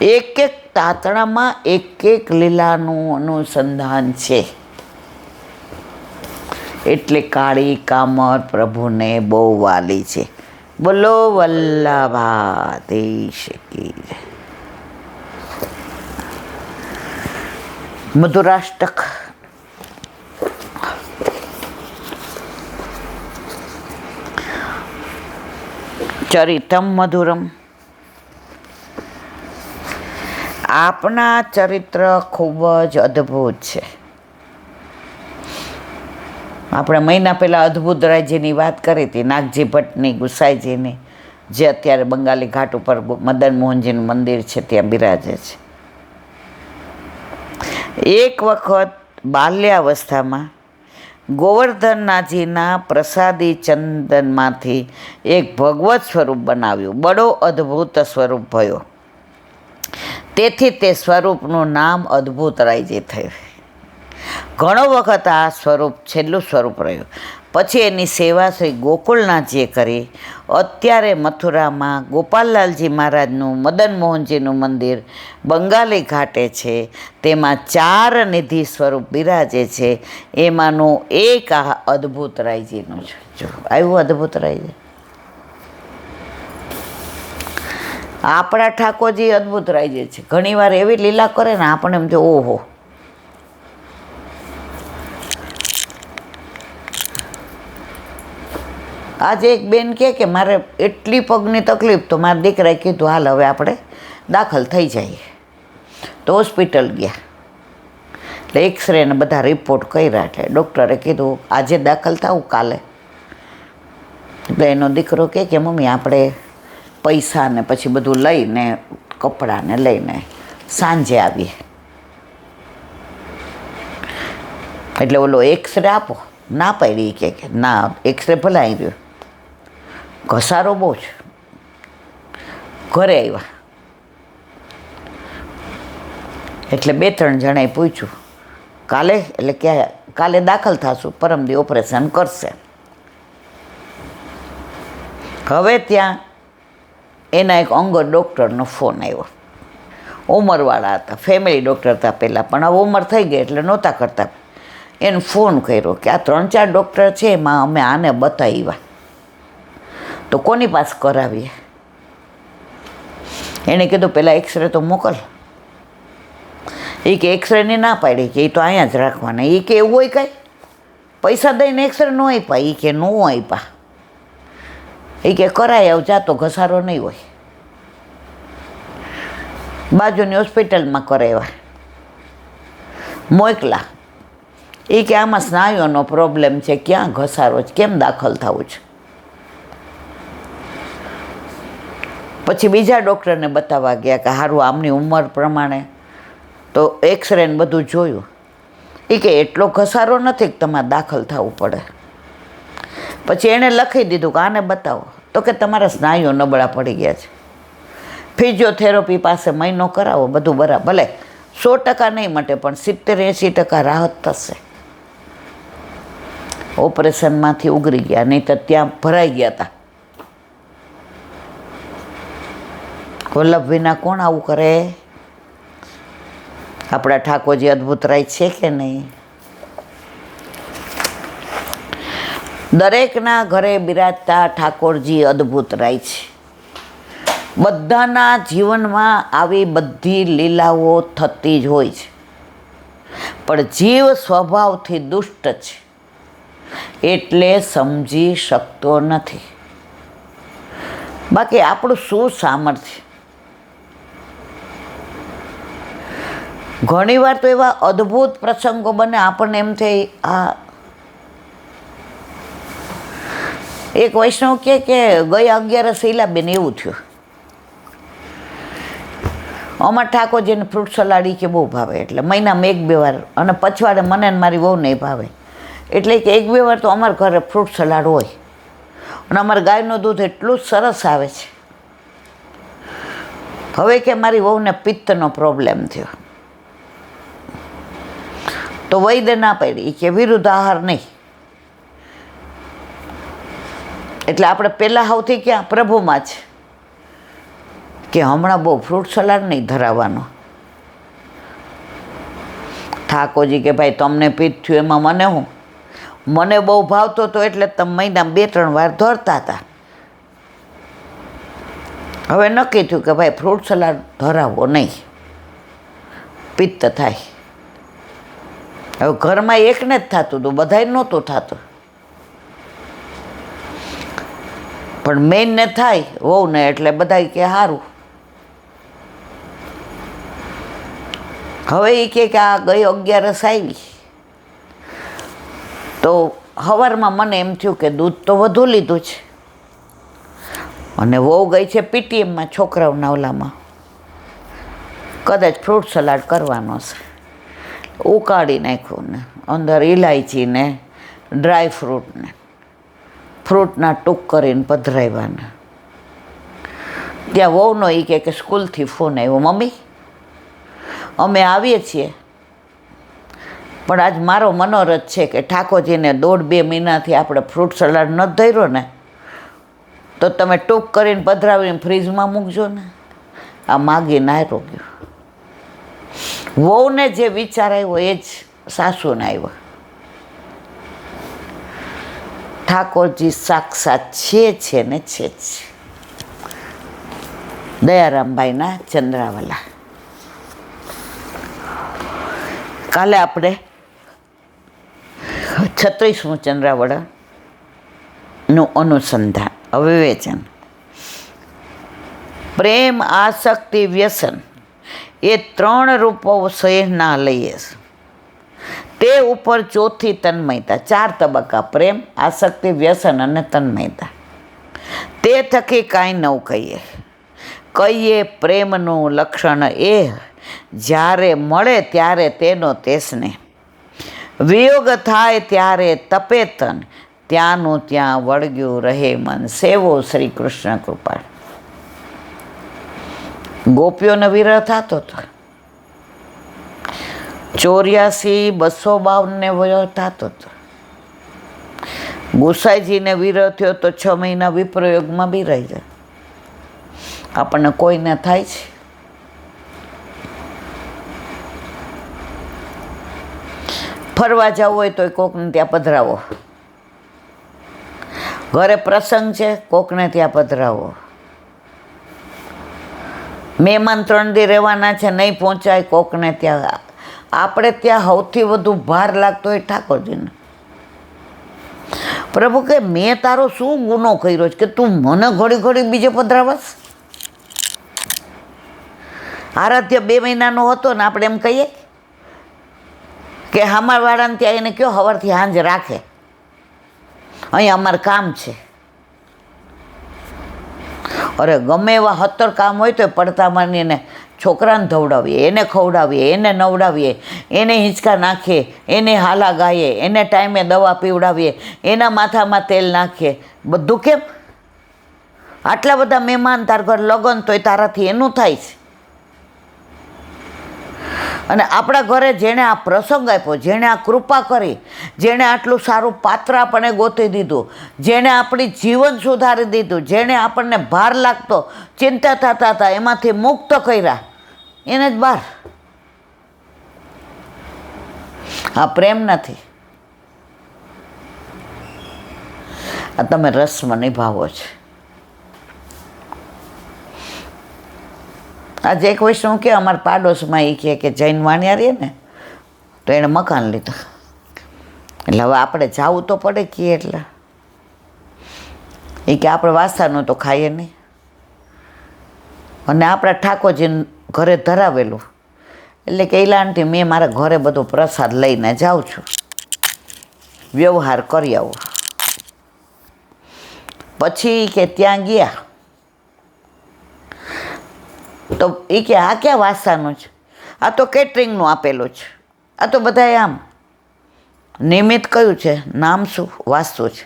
એક એક તાતણામાં એક એક લીલાનું અનુસંધાન છે. એટલે કાળી કામર પ્રભુને બહુ વાલી છે. બોલો વલ્લભાધીશ કી જય. મધુરાષ્ટક. ચરિતમ મધુરમ. આપના ચરિત્ર ખૂબ જ અદ્ભુત છે. આપણે મહિના પહેલાં અદ્ભુત રાજ્યની વાત કરી હતી, નાગજી ભટ્ટની, ગુસાઈજીની, જે અત્યારે બંગાળી ઘાટ ઉપર મદન મોહનજીનું મંદિર છે ત્યાં બિરાજે છે. એક વખત બાલ્યાવસ્થામાં ગોવર્ધનનાથજીના પ્રસાદી ચંદનમાંથી એક ભગવત સ્વરૂપ બનાવ્યું. બડો અદ્ભુત સ્વરૂપ ભયો. તેથી તે સ્વરૂપનું નામ અદ્ભુતરાયજી થયું. ઘણો વખત આ સ્વરૂપ છેલ્લું સ્વરૂપ રહ્યું. પછી એની સેવા શ્રી ગોકુળનાથજીએ કરી. અત્યારે મથુરામાં ગોપાલલાલજી મહારાજનું મદન મોહનજીનું મંદિર બંગાળી ઘાટે છે. તેમાં 4 નિધિ સ્વરૂપ બિરાજે છે. એમાંનું એક આ અદ્ભુતરાયજીનું છે. જો આવ્યું અદ્ભુતરાયજી. આપણા ઠાકોરજી અદ્ભુતરાયજી છે. ઘણીવાર એવી લીલા કરે ને આપણે એમ જો ઓહો. આજે એક બેન કે મારે એટલી પગની તકલીફ, તો મારા દીકરાએ કીધું હાલ હવે આપણે દાખલ થઈ જઈએ. તો હોસ્પિટલ ગયા. એટલે એક્સરે ને બધા રિપોર્ટ કર્યા. એટલે ડૉક્ટરે કીધું આજે દાખલ થાવું કાલે. એટલે એનો દીકરો કે મમ્મી આપણે પૈસા ને પછી બધું લઈને કપડાને લઈને સાંજે આવીએ. એટલે ઓલો એક્સરે આપો ના પાડી કે ના, એક્સરે ભલે આવી રહ્યો, ઘસારો બહુ છે. ઘરે આવ્યા એટલે 2-3 જણાએ પૂછ્યું કાલે, એટલે ક્યાં કાલે દાખલ થશું, પરમદી ઓપરેશન કરશે. હવે ત્યાં એના એક અંગત ડૉક્ટરનો ફોન આવ્યો. ઉંમરવાળા હતા, ફેમિલી ડૉક્ટર હતા પહેલાં, પણ હવે ઉંમર થઈ ગઈ એટલે નહોતા કરતા. એને ફોન કર્યો કે આ 3-4 ડૉક્ટર છે, એમાં અમે આને બતાવ્યા, તો કોની પાસે કરાવીએ? એણે કીધું પહેલાં એક્સરે તો મોકલ. એ કે એક્સરેની ના પાડી કે એ તો અહીંયા જ રાખવાના. એ કે એવું હોય કાંઈ? પૈસા દઈને એક્સરે ન આપ્યા? એ કે ન આપ્યા. એ કે કરાય આવ, જાતો ઘસારો નહીં હોય. બાજુની હોસ્પિટલમાં કરાવ્યા, મોકલા. એ કે આમાં સ્નાયુનો પ્રોબ્લેમ છે, ક્યાં ઘસારો છે, કેમ દાખલ થવું છે? પછી બીજા ડૉક્ટરને બતાવવા ગયા કે સારું આમની ઉંમર પ્રમાણે તો એક્સરે ને બધું જોયું. એ કે એટલો ઘસારો નથી કે તમારે દાખલ થવું પડે. પછી એણે લખી દીધું કે આને બતાવો. તો કે તમારા સ્નાયુઓ નબળા પડી ગયા છે, ફિઝિયોથેરાપી પાસે મહિનો કરાવો, બધું બરાબર. ભલે 100% નહીં મટે, પણ 70-80% રાહત થશે. ઓપરેશનમાંથી ઉગરી ગયા, નહીં તો ત્યાં ભરાઈ ગયા હતા. વલ્લભ વિના કોણ આવું કરે? આપણા ઠાકોરજી અદ્ભુતરાય છે કે નહીં? દરેકના ઘરે બિરાજતા ઠાકોરજી અદ્ભુતરાય છે. બધાના જીવનમાં આવી બધી લીલાઓ થતી જ હોય છે, પણ જીવ સ્વભાવથી દુષ્ટ છે એટલે સમજી શકતો નથી. બાકી આપણું શું સામર્થ્ય? ઘણીવાર તો એવા અદ્ભુત પ્રસંગો બને, આપણને એમ થાય આ એક વૈષ્ણવ કે ગયા 11 શૈલાબેન એવું થયું. અમારા ઠાકોરજીને ફ્રૂટ સલાડ કે બહુ ભાવે, એટલે મહિનામાં 1-2 વાર, અને પછવાડે મને ને મારી બહુ નહીં ભાવે, એટલે કે 1-2 વાર તો અમારા ઘરે ફ્રૂટ સલાડ હોય. અને અમારા ગાયનું દૂધ એટલું સરસ આવે છે. હવે કે મારી વહુને પિત્તનો પ્રોબ્લેમ થયો, તો વૈદ્ય ના પાડી કે વિરુદ્ધ આહાર નહીં. એટલે આપણે પહેલાં સૌથી ક્યાં? પ્રભુમાં જ. કે હમણાં બહુ ફ્રૂટ સલાડ નહીં ધરાવવાનો. ઠાકોરજી કે ભાઈ તમને પિત્ત થયું એમાં મને હું, મને બહુ ભાવતો હતો એટલે તમે મહિનામાં 2-3 વાર ધરતા હતા. હવે નક્કી થયું કે ભાઈ ફ્રૂટ સલાડ ધરાવો નહીં, પિત્ત થાય. હવે ઘરમાં એકને જ થતું હતું, બધાય નહોતું થતું, પણ મેઇનને થાય વહુને, એટલે બધા કે સારું. હવે એ કે આ ગઈ 11 આવી તો સવારમાં મને એમ થયું કે દૂધ તો વધુ લીધું છે, અને વહુ ગઈ છે પીટીએમમાં છોકરાઓના ઓલામાં, કદાચ ફ્રૂટ સલાડ કરવાનો છે. ઉકાળી નાખ્યું ને અંદર ઇલાયચી ને ડ્રાય ફ્રૂટ ને ફ્રૂટના ટૂંક કરીને પધરાવ્યાને. ત્યાં વહુનો એ કે સ્કૂલથી ફોન આવ્યો, મમ્મી અમે આવીએ છીએ, પણ આજ મારો મનોરથ છે કે ઠાકોરજીને 1.5-2 મહિનાથી આપણે ફ્રૂટ સલાડ નથી ધર્યો ને, તો તમે ટૂંક કરીને પધરાવીને ફ્રીજમાં મૂકજો ને. આ માગીને આવ્યો ગયો. વહુને જે વિચાર આવ્યો એ જ સાસુને આવ્યો. ઠાકોરજી સાક્ષાત છે ને છે જ. દયારામભાઈના ચંદ્રાવાલા. કાલે આપણે 36મું ચંદ્રાવળાનું અનુસંધાન, વિવેચન. પ્રેમ, આસક્તિ, વ્યસન એ 3 રૂપો સહેના લઈએ છે. તે ઉપર ચોથી તન્મયતા. 4 તબક્કા: પ્રેમ, આસક્તિ, વ્યસન અને તન્મયતા. તે થકી કાંઈ નવું કહીએ પ્રેમનું લક્ષણ એ જ્યારે મળે ત્યારે તેનો તેસને, વિયોગ થાય ત્યારે તપે તન, ત્યાંનું ત્યાં વળગ્યું રહે મન. સેવો શ્રી કૃષ્ણ કૃપાળ. ગોપીઓને વિરહ થતો હતો, 84-252 વિરહ થતો હતો. ગુસાઈજીને વિરહ થયો તો 6 મહિના વિપ્રયોગમાં બી રહી જાય. આપણને કોઈને થાય છે? ફરવા જવું હોય તો કોકને ત્યાં પધરાવો, ઘરે પ્રસંગ છે કોકને ત્યાં પધરાવો, મહેમાન 3 દી રહેવાના છે નહીં પહોંચાય કોકને ત્યાં. આપણે ત્યાં સૌથી વધુ ભાર લાગતો હોય ઠાકોરજીને. પ્રભુ કે મેં તારો શું ગુનો કર્યો છે કે તું મને ઘડી ઘડી બીજે પધરાવાસ? આરાધ્ય 2 મહિનાનો હતો ને આપણે એમ કહીએ કે હમારવાળાને ત્યાં એને કયો સવારથી સાંજ રાખે, અહીં અમારે કામ છે. અરે ગમે એવા 17 કામ હોય તો પડતા માનીને છોકરાને ધવડાવીએ, એને ખવડાવીએ, એને નવડાવીએ, એને હિંચકા નાખીએ, એને હાલા ગાઈએ, એને ટાઈમે દવા પીવડાવીએ, એના માથામાં તેલ નાખીએ. બધું કેમ? આટલા બધા મહેમાન, તાર ઘર લગ્ન તોય તારાથી એનું થાય છે. અને આપણા ઘરે જેણે આ પ્રસંગ આપ્યો, જેણે આ કૃપા કરી, જેણે આટલું સારું પાત્ર આપણને ગોતી દીધું, જેણે આપણી જીવન સુધારી દીધું, જેણે આપણને ભાર લાગતો, ચિંતા થતા હતા એમાંથી મુક્ત કર્યા, એને જ બહાર. આ પ્રેમ નથી, આ તમે રસમાં નિભાવો છે. આજે એક વૈષ્ણવ કે અમારા પાડોશમાં એ કે જૈન વાણિયા રહીએ ને તો એણે મકાન લીધું, એટલે હવે આપણે જવું તો પડે કે, એટલે એ કે આપણે વાસાનું તો ખાઈએ નહીં, અને આપણા ઠાકોરજી ઘરે ધરાવેલું, એટલે કે એલા આંટી મેં મારા ઘરે બધો પ્રસાદ લઈને જાઉં છું, વ્યવહાર કરી આવો. પછી કે ત્યાં ગયા તો એ કે આ ક્યાં વાસાનું છે, આ તો કેટરિંગનું આપેલું છે, આ તો બધાએ આમ નિમિત્ત કયું છે, નામ શું, વાસ્તુ છે.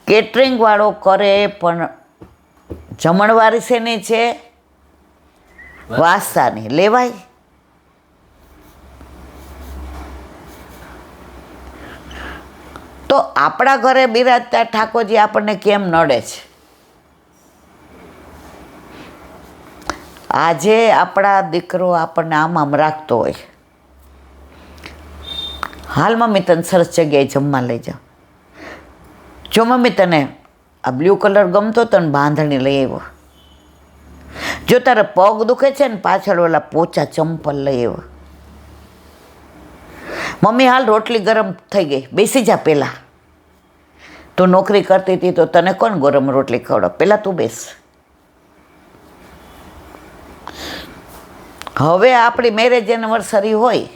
કેટરિંગવાળો કરે પણ જમણવારી શેની છે? વાસાની. લેવાય? તો આપણા ઘરે બિરાજતા ઠાકોરજી આપણને કેમ નડે છે? આજે આપણા દીકરો આપણને આમ રાખતો હોય, હાલ મમ્મી તને સરસ જગ્યાએ જમવા લઈ જાઓ, જો મમ્મી તને આ બ્લુ કલર ગમતો તને બાંધણી લઈ આવ્યો, જો તારે પગ દુખે છે ને પાછળ ઓલા પોચા ચંપલ લઈ આવ્યો, મમ્મી હાલ રોટલી ગરમ થઈ ગઈ બેસી જા, પહેલાં તું નોકરી કરતી હતી તો તને કોણ ગરમ રોટલી ખવડાવ, પહેલાં તું બેસ. હવે આપણી મેરેજ એનિવર્સરી હોય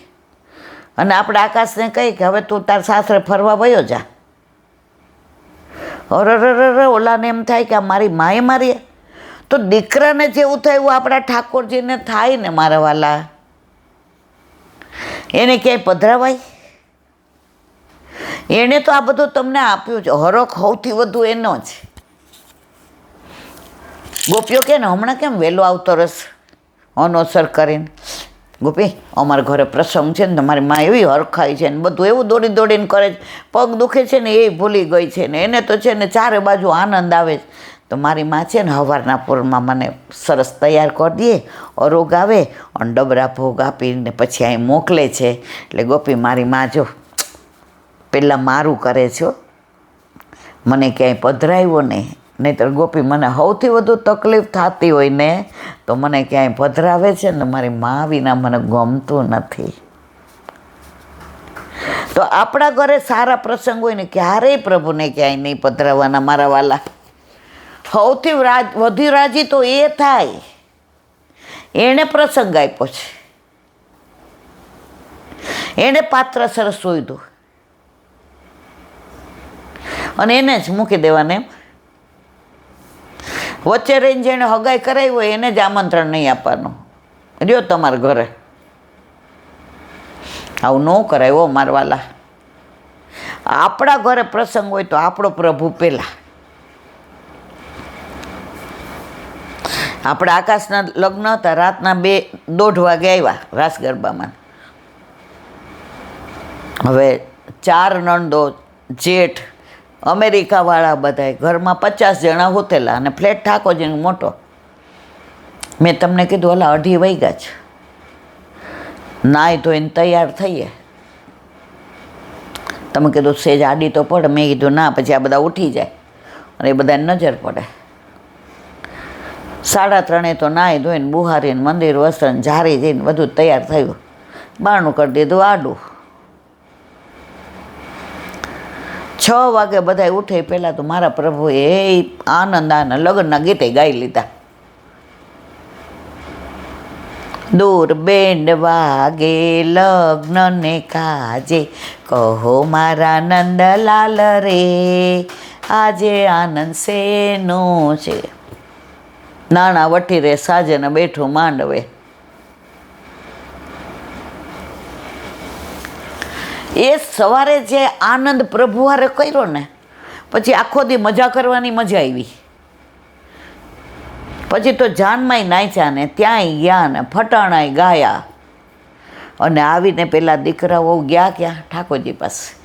અને આપણે આકાશને કહી કે હવે તું તાર સાસરે ફરવા વયો જા, અરર ઓલાને એમ થાય કે આ મારી માએ મારી, તો દીકરાને જેવું થાય એવું આપણા ઠાકોરજીને થાય ને મારા વાલા. એને ક્યાંય પધરાવાય? એણે તો આ બધું તમને આપ્યું છે, હરખ સૌથી વધુ એનો જ. ગોપીઓ કે ને હમણાં કેમ વહેલો આવતો રસ અનોસર કરીને, ગોપી અમારા ઘરે પ્રસંગ છે ને તમારી માં એવી હરખાઈ છે ને બધું એવું દોડી દોડીને કરે છે, પગ દુખે છે ને એ ભૂલી ગઈ છે ને એને તો છે ને ચારે બાજુ આનંદ આવે છે. તો મારી માં છે ને સવારના પૂરમાં મને સરસ તૈયાર કરી દે, અરોગ આવે અને ડબરા ભોગ આપીને પછી અહીં મોકલે છે. એટલે ગોપી મારી માં જો પહેલાં મારું કરે છો, મને ક્યાંય પધરાવ્યો નહીં તો ગોપી મને સૌથી વધુ તકલીફ થતી હોય ને તો મને ક્યાંય પધરાવે છે ને મારી મા વિના મને ગમતું નથી. તો આપણા ઘરે સારા પ્રસંગ હોય ને ક્યારેય પ્રભુને ક્યાંય નહીં પધરાવવાના મારા વાલા. સૌથી વધુ રાજી તો એ થાય એણે પ્રસંગ આપ્યો છે, એણે પાત્ર સરસ શોધ્યું અને એને જ મૂકી દેવાને. વચ્ચે રહીને જેણે હગાઈ કરાવી હોય એને જ આમંત્રણ નહીં આપવાનું, રહ્યો તમારા ઘરે. આવું ન કરાય હો મારવાલા. આપણા ઘરે પ્રસંગ હોય તો આપણો પ્રભુ પહેલાં. આપણે આકાશના લગ્ન હતા, રાતના 2-2:30 વાગે આવ્યા રાસ ગરબામાં. હવે 4 નણંદો, જેઠ, અમેરિકાવાળા બધાય, ઘરમાં 50 જણા હોતેલા અને ફ્લેટ ઠાકોરજીનો મોટો. મેં તમને કીધું ઓલા 2:30 વાગ્યા છે, નાહી ધોઈને તૈયાર થઈએ. તમે કીધું સેજ આડી તો પડે, મેં કીધું ના, પછી આ બધા ઉઠી જાય અને એ બધાને નજર પડે. 3:30 તો નાહી ધોઈને બુહારીને મંદિર વસ્ત્રને ઝારી જઈને બધું તૈયાર થયું, બારણું કરી દીધું આડું. 6 વાગે બધા ઉઠે પહેલાં તો મારા પ્રભુએ આનંદ લગ્નના ગીતે ગાઈ લીધા. દૂર બેન્ડ વાગે લગ્ન ને કાજે, કહો મારા નંદલાલ રે, આજે આનંદ શેનો છે, નાણા વટી રે સાજન બેઠું માંડવે. એ સવારે જે આનંદ પ્રભુ હારે કર્યો ને પછી આખો દી મજા કરવાની મજા આવી. પછી તો જાનમાંય નાચ્યા ને ત્યાંય ગયા ને ફટાણાય ગાયા અને આવીને પેલા દીકરાઓ ગયા ક્યાં? ઠાકોરજી પાસે.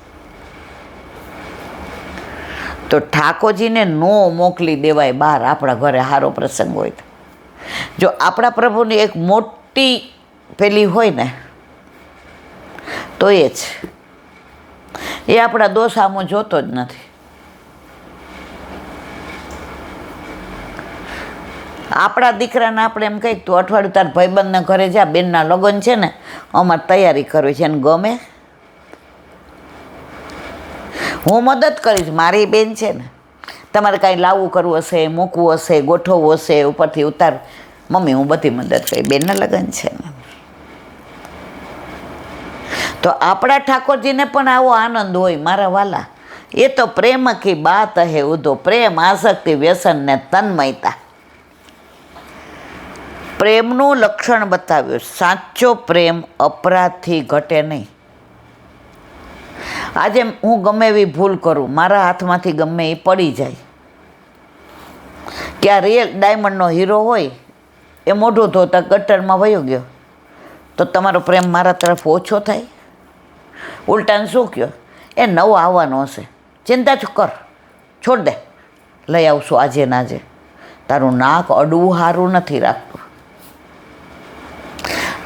તો ઠાકોરજીને નો મોકલી દેવાય બહાર આપણા ઘરે સારો પ્રસંગ હોય તો. જો આપણા પ્રભુની એક મોટી પેલી હોય ને તો એ જ, એ આપણા દોષ આમો જોતો જ નથી. આપણા દીકરાને આપણે એમ કહીએ તું અઠવાડિયું તાર ભાઈબંધના ઘરે જા, બેનના લગ્ન છે ને અમારે તૈયારી કરવી છે, એને ગમે? હું મદદ કરીશ, મારી બેન છે ને, તમારે કાંઈ લાવવું કરવું હશે, મૂકવું હશે, ગોઠવવું હશે, ઉપરથી ઉતાર, મમ્મી હું બધી મદદ કરી, બેનના લગ્ન છે ને. તો આપણા ઠાકોરજીને પણ આવો આનંદ હોય મારા વાલા. એ તો પ્રેમ કી બાત હે ઉધો, પ્રેમ, આસક્તિ, વ્યસન ને તન્મયતા. પ્રેમનું લક્ષણ બતાવ્યું. સાચો પ્રેમ અપરાધથી ઘટે નહીં. આજે હું ગમે એવી ભૂલ કરું, મારા હાથમાંથી ગમે એ પડી જાય, કે આ રિયલ ડાયમંડનો હીરો હોય એ મોઢું ધોતા ગટરમાં વયો ગયો, તો તમારો પ્રેમ મારા તરફ ઓછો થાય? ઉલટાને શું કહો? એ નવો આવવાનો હશે, ચિંતા જ કર, છોડ દે, લઈ આવશું આજે ને આજે. તારું નાક અડવું સારું નથી રાખતું.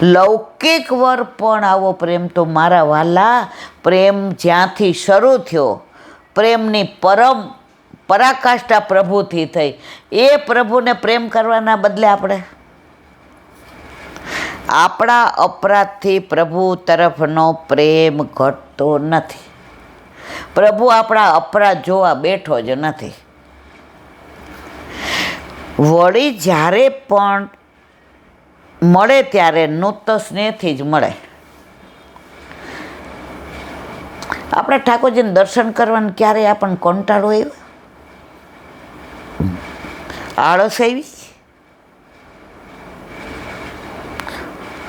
લૌકિક વર પણ આવો પ્રેમ તો મારા વાલા, પ્રેમ જ્યાંથી શરૂ થયો, પ્રેમની પરાકાષ્ઠા પ્રભુથી થઈ, એ પ્રભુને પ્રેમ કરવાના બદલે આપણે આપણા અપરાધથી પ્રભુ તરફનો પ્રેમ ઘટતો નથી. પ્રભુ આપણા અપરાધ જોવા બેઠો જ નથી. વળી જ્યારે પણ મળે ત્યારે નૂત સ્નેહથી જ મળે. આપણે ઠાકોરજીને દર્શન કરવાનું ક્યારેય આપણને કંટાળો આવ્યો, આળસ આવી?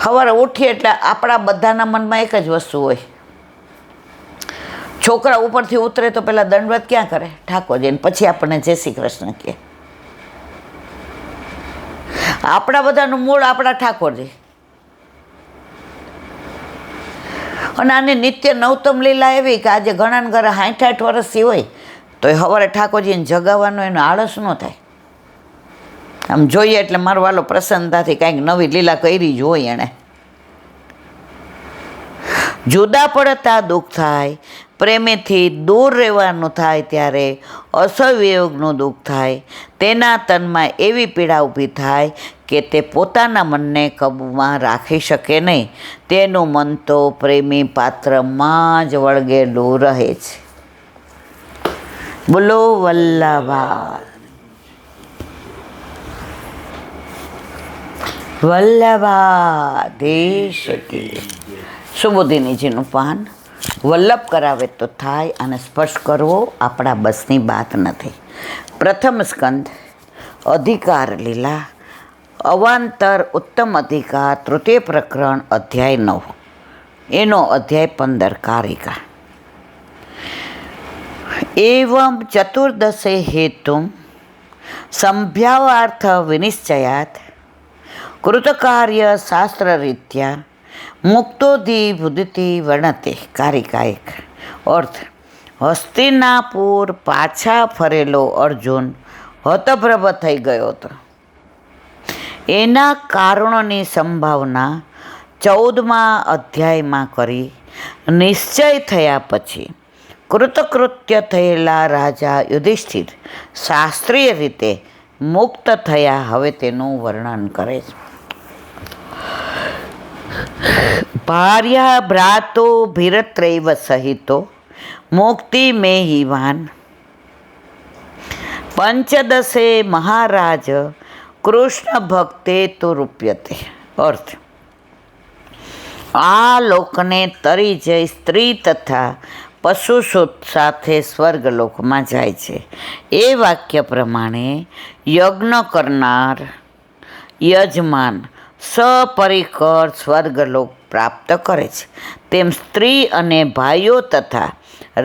સવારે ઉઠીએ એટલે આપણા બધાના મનમાં એક જ વસ્તુ હોય, છોકરા ઉપરથી ઉતરે તો પહેલાં દંડવત ક્યાં કરે? ઠાકોરજીને, પછી આપણને જય શ્રી કૃષ્ણ કહે. આપણા બધાનું મૂળ આપણા ઠાકોરજી. અને આની નિત્ય નવતમ લીલા એવી કે આજે ઘણાને ઘરે 60-60 વર્ષથી હોય તો એ સવારે ઠાકોરજીને જગાવવાનો એનો આળસ ન થાય. આમ જોઈએ એટલે મારો વાલો પ્રસન્નતાથી કાંઈક નવી લીલા કરી જ હોય એણે. જુદા પડતા દુઃખ થાય, પ્રેમેથી દૂર રહેવાનું થાય ત્યારે અસહવિયોગનું દુઃખ થાય. તેના તનમાં એવી પીડા ઊભી થાય કે તે પોતાના મનને કાબૂમાં રાખી શકે નહીં. તેનું મન તો પ્રેમી પાત્રમાં જ વળગેલું રહે છે. બોલો વલ્લભા વલ્લભાધીશ કી. સુબોધિનીજીનું પાન વલ્લભ કરાવે તો થાય, અને સ્પર્શ કરવો આપણા બસની વાત નથી. પ્રથમ સ્કંદ અધિકાર લીલા, અવાંતર ઉત્તમ અધિકાર, તૃતીય પ્રકરણ, અધ્યાય 9, એનો અધ્યાય 15 કારિકા. એવં ચતુર્દશે હેતુમ સંભ્યાવાર્થ વિનિશ્ચયાત કૃતકાર્ય શાસ્ત્રરીત્યા મુક્તોધિભુદિતિ વર્ણતે. કારિકા 1. અર્થ: હસ્તિનાપુર પાછા ફરેલો અર્જુન હતપ્રભ થઈ ગયો હતો. એના કારણોની સંભાવના 14મા અધ્યાયમાં કરી નિશ્ચય થયા પછી કૃતકૃત્ય થયેલા રાજા યુધિષ્ઠિર શાસ્ત્રીય રીતે મુક્ત થયા. હવે તેનું વર્ણન કરે છે. ભાર્યા ભ્રાતો ભીરત્રૈવ સહિતો મુક્તિ મેહિવાન પંચદશે મહારાજ કૃષ્ણ ભક્તે તો રૂપ્યતે. અર્થ: આ લોકને તરી જઈ સ્ત્રી તથા પશુ સાથે સ્વર્ગલોકમાં જાય છે. એ વાક્ય પ્રમાણે યજ્ઞ કરનાર યજમાન સપરિકર સ્વર્ગલોક પ્રાપ્ત કરે છે. તેમ સ્ત્રી અને ભાઈઓ તથા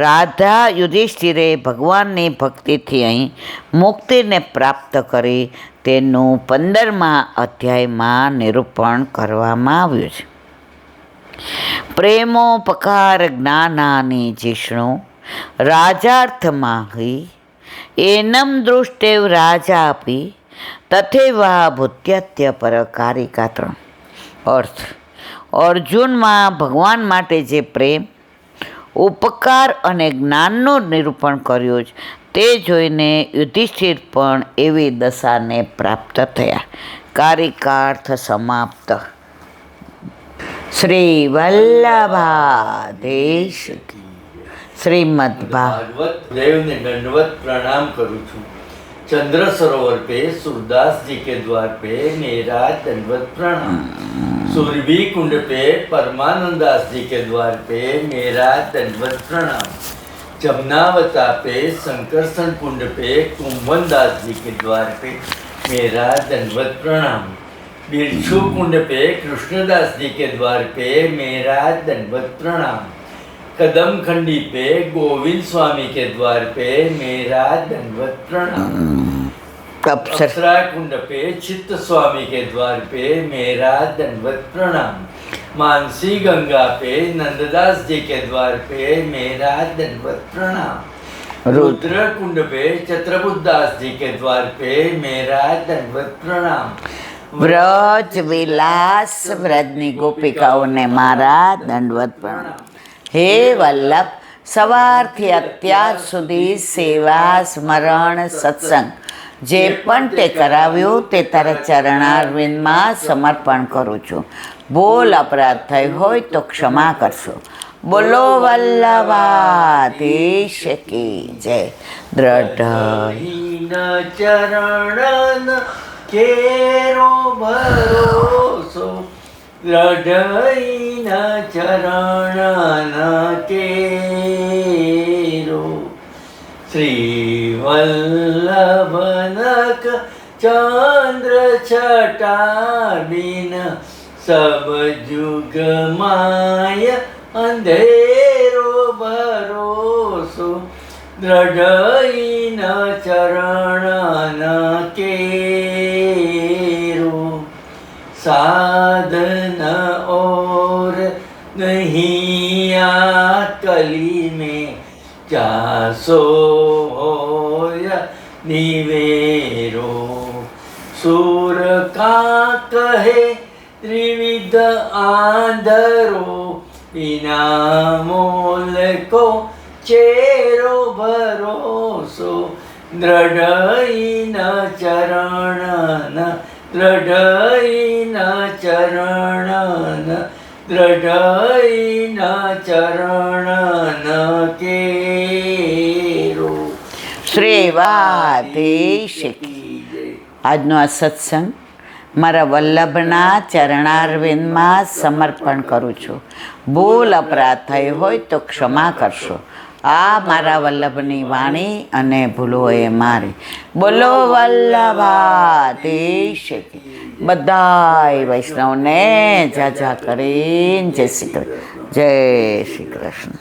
રાધા યુધિષ્ઠિરે ભગવાનની ભક્તિથી અહીં મુક્તિને પ્રાપ્ત કરી તેનું 15મા અધ્યાયમાં નિરૂપણ કરવામાં આવ્યું છે. પ્રેમોપકાર જ્ઞાનાની જિષ્ણુ રાજાર્થમાં હિ એનમ દૃષ્ટેવ રાજાપી તથેવા ભૂત્યત્ય પર. કારિકા 3. અર્થ: અર્જુનમાં ભગવાન માટે જે પ્રેમ, ઉપકાર અને જ્ઞાનનું નિરૂપણ કર્યું છે તે જોઈને યુધિષ્ઠિર પણ એવી દશાને પ્રાપ્ત થયા. કારિકાર્થ સમાપ્ત. શ્રી વલ્લભાધીશ શ્રીમદ ભાગવત દેવને दंडवत प्रणाम करूँ छू. चंद्र सरोवर पे सूरदास जी के द्वार पे मेरा दंडवत प्रणाम. सूरभी कुंड पे परमानंद दास जी के द्वार पे मेरा दंडवत प्रणाम. जमुनावता पे संकर्षण कुंड पे कुंभन दास जी के द्वार पे मेरा दंडवत प्रणाम. बिरछू कुंड पे कृष्णदास जी के द्वार पे मेरा दंडवत प्रणाम. कदम खंडी पे गोविंद स्वामी के द्वार पे मेरा दंडवत प्रणाम. अप्सरा कुंड पे चित्त स्वामी के द्वार पे मेरा दंडवत प्रणाम. मानसी गंगा पे नंददास जी के द्वार पे मेरा दंडवत प्रणाम. रुद्र कुंड पे छत्रबुद्ध दास जी के द्वार पे मेरा दंडवत प्रणाम. વ્રજ વિલાસ વ્રજની ગોપિકાઓને મારા દંડવત પ્રણામ. હે વલ્લભ, સવારથી અત્યાર સુધી સેવા સ્મરણ સત્સંગ જે પણ તે કરાવ્યું તે તારા ચરણારવિંદમાં સમર્પણ કરું છું. ભૂલ અપરાધ થઈ હોય તો ક્ષમા કરશો. બોલો વલ્લભાધીશ કી જય. દ્રઢ ચરણ કેરો ભરોસો, દ્રઢઈના ચરણ કેરો. શ્રી વલ્લભનક ચંદ્ર છટા બિન સબ જુગ માય અંધેરો ભરોસો, દ્રઢઈના ચરણ કેરો. સાધન और नहीं आ कली में, चासो होय निवेरो. सुर का कहे त्रिविध आंधरो, बिना मोल को चेरो भरोસો, દ્રઢઈના ચરણ દ્રઢઈના ચરણ દ્રઢઈના ચરણ કેરો. શ્રીવાધીશ કી. આજનો આ સત્સંગ મારા વલ્લભના ચરણારવિંદમાં સમર્પણ કરું છું. ભૂલ અપરાધ થઈ હોય તો ક્ષમા કરશો. આ મારા વલ્લભની વાણી અને ભૂલો એ મારી. બોલો વલ્લભાધીશ કી. બધાય વૈષ્ણવને જા કરીને જય શ્રી કૃષ્ણ. જય શ્રી કૃષ્ણ.